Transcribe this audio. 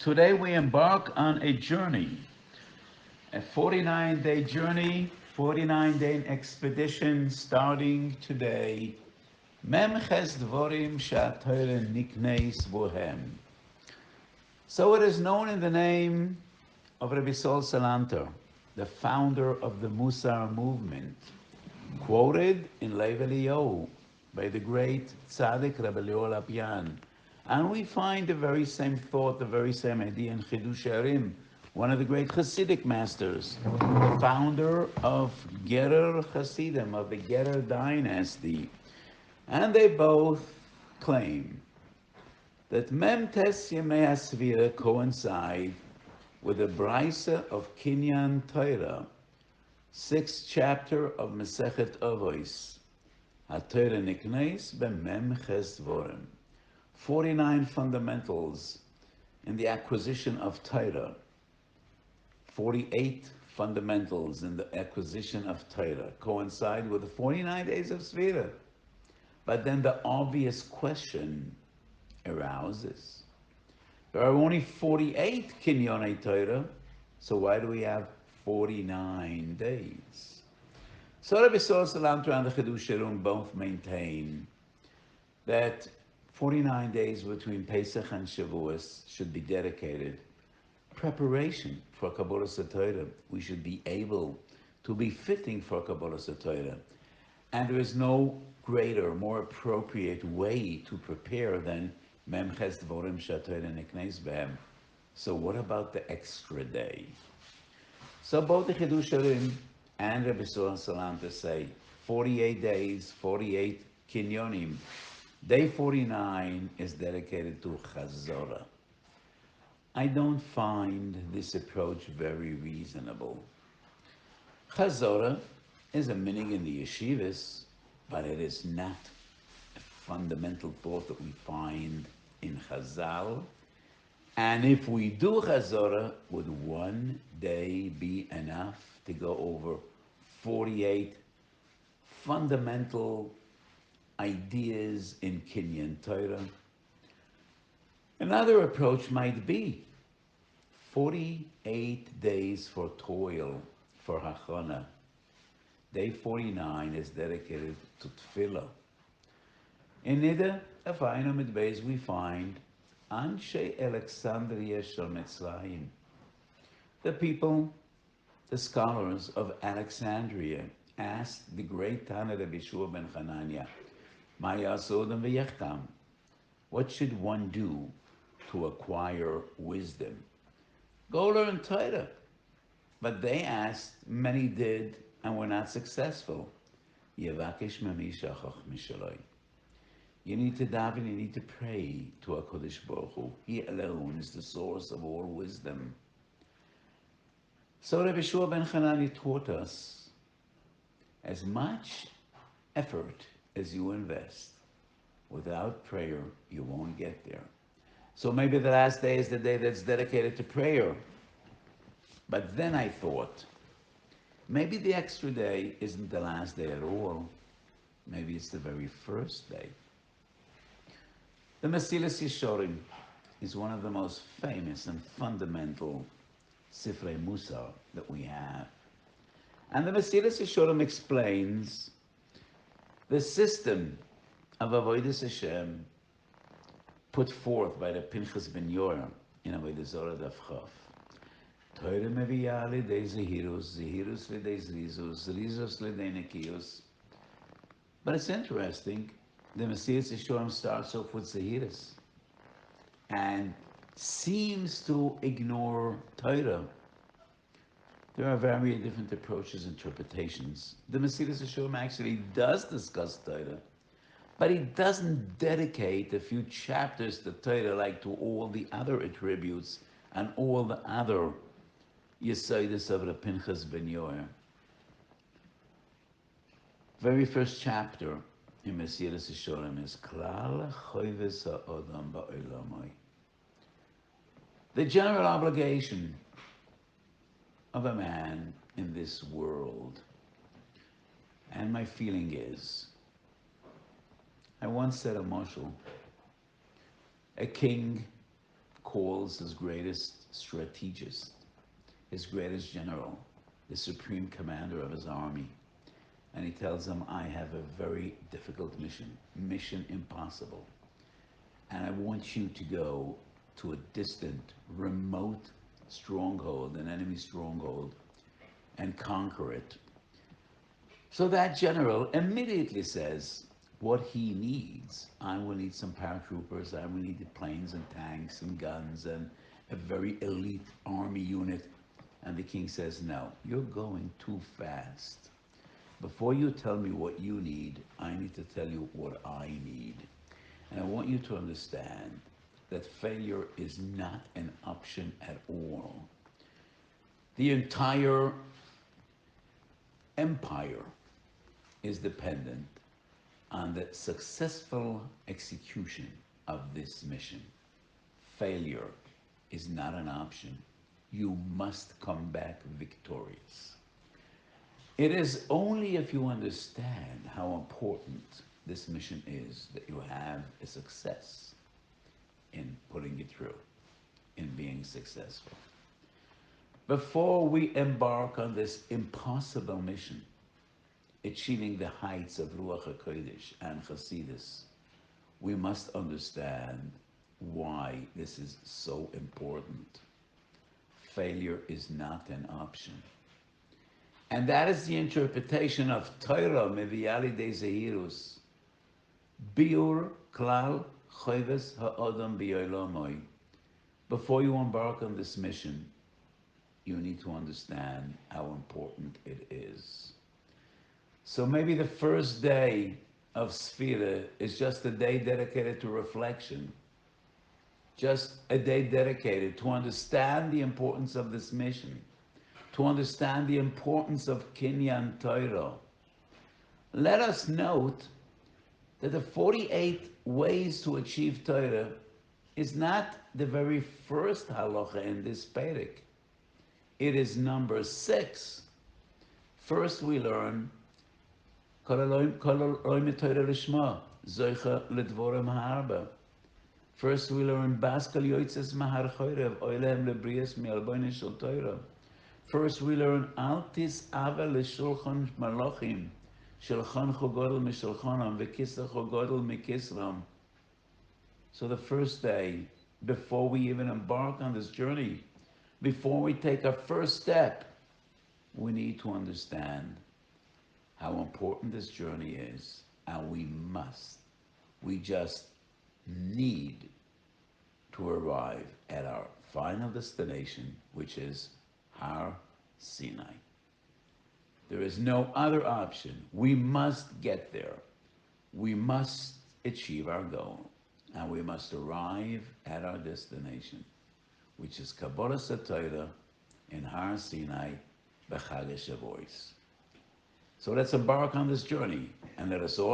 Today we embark on a journey, a 49-day journey, 49-day expedition starting today. Mem ches dvorim she'aTorah nikneis bohem. So it is known in the name of Rabbi Sol Salanter, the founder of the Musar movement, quoted in Lev Eliyahu by the great Tzaddik Rabbi Lior Lapian. And we find the very same thought, the very same idea in Chidush Harim, one of the great Hasidic masters, the founder of Gerer Hasidim, of the Gerer dynasty. And they both claim that Mem Tes Yemei HaSvira coincide with the Brisa of Kinyanei Torah, 6th chapter of Masechet Avos. HaTorah nikneis b'mem ches dvorim. 49 fundamentals in the acquisition of Torah. 48 fundamentals in the acquisition of Torah coincide with the 49 days of Svira. But then the obvious question arouses. There are only 48 Kinyanei Torah, so why do we have 49 days? So Rabbi Sol Salanter and the Chidush Harim both maintain that 49 days between Pesach and Shavuos should be dedicated preparation for Kabbalah Torah. We should be able to be fitting for Kabbalah Torah. And there is no greater, more appropriate way to prepare than Mem Ches Dvorim she'aTorah nikneis behem. So what about the extra day? So both the Chidush Harim and Rabbi Sol Salanter say 48 days, 48 kinyonim. Day 49 is dedicated to Chazorah. I don't find this approach very reasonable. Chazorah is a meaning in the yeshivas, but it is not a fundamental thought that we find in Chazal. And if we do Chazorah, would one day be enough to go over 48 fundamental ideas in Kinyanei Torah? Another approach might be 48 days for toil, for Hachana. Day 49 is dedicated to Tefillah. In Nida, Afayim Midbeis, we find Anshe Alexandria Shel Mitzrayim. The people, the scholars of Alexandria, asked the great Tana Rabbi Yeshua ben Chananya, Ma yasodem v'yechtam, what should one do to acquire wisdom? Go learn Torah. But they asked, many did, and were not successful. Yevakesh mami shachach mishaloi. You need to daven, you need to pray to HaKadosh Baruch Hu. He alone is the source of all wisdom. So Rabbi Yeshua ben Chananya taught us, as much effort as you invest, without prayer, you won't get there. So maybe the last day is the day that's dedicated to prayer. But then I thought, maybe the extra day isn't the last day at all. Maybe it's the very first day. The Mesilas Yesharim is one of the most famous and fundamental Sifrei Musar that we have. And the Mesilas Yesharim explains the system of Avodas Hashem put forth by the Pinchas ben Yoram in Avodah Zarah Daf Chaf. Torah meviya l'idei zehirus, zehirus l'idei zrizus, zrizus l'idei nekiyus. But it's interesting, the Mesilas Yesharim starts off with zehirus and seems to ignore Torah. There are very different approaches, interpretations. The Mesilas Yesharim actually does discuss Torah, but he doesn't dedicate a few chapters to Torah like to all the other attributes and all the other Yesodis of the Pinchas ben Yoram. Very first chapter in Mesilas Yesharim is Klal Choyves HaOdam Ba'olamai. The general obligation of a man in this world. And my feeling is, I once said a mashal, a king calls his greatest strategist, his greatest general, the supreme commander of his army, and he tells him, I have a very difficult mission, mission impossible. And I want you to go to a distant, remote stronghold, an enemy stronghold, and conquer it. So that general immediately says what he needs. I will need some paratroopers, I will need the planes and tanks and guns and a very elite army unit. And the king says, no, you're going too fast. Before you tell me what you need, I need to tell you what I need. And I want you to understand that failure is not an option at all. The entire empire is dependent on the successful execution of this mission. Failure is not an option. You must come back victorious. It is only if you understand how important this mission is that you have a success in putting it through, in being successful. Before we embark on this impossible mission, achieving the heights of Ruach HaKodesh and Hasidus, we must understand why this is so important. Failure is not an option. And that is the interpretation of Torah, Meviali de Zehirus. Biur klal choives ha'odam b'yolamoi. Before you embark on this mission, you need to understand how important it is. So maybe the first day of Sfira is just a day dedicated to reflection, just a day dedicated to understand the importance of this mission, to understand the importance of Kinyanei Torah. Let us note that the 48 ways to achieve Torah is not the very first halacha in this perek. It is number 6. First we learn Kol Elohim Torah Lishma, Zoicha Ledvorim Ha'arba. First we learn Baskal Yoitzes Mahar Chorev, Oilem Lebrias Mi'alboini Shel Torah. First we learn Altis Ava L'Shulchan Malachim, Shulchan Chogodel Mishulchanam, V'Kisra Chogodel Mikisram. So the first day, before we even embark on this journey, before we take our first step, we need to understand how important this journey is, and we just need to arrive at our final destination, which is Har Sinai. There is no other option. We must get there. We must achieve our goal, and we must arrive at our destination, which is Kabbalah Torah in Har Sinai, B'Chag Shavuos. So let's embark on this journey, and let us all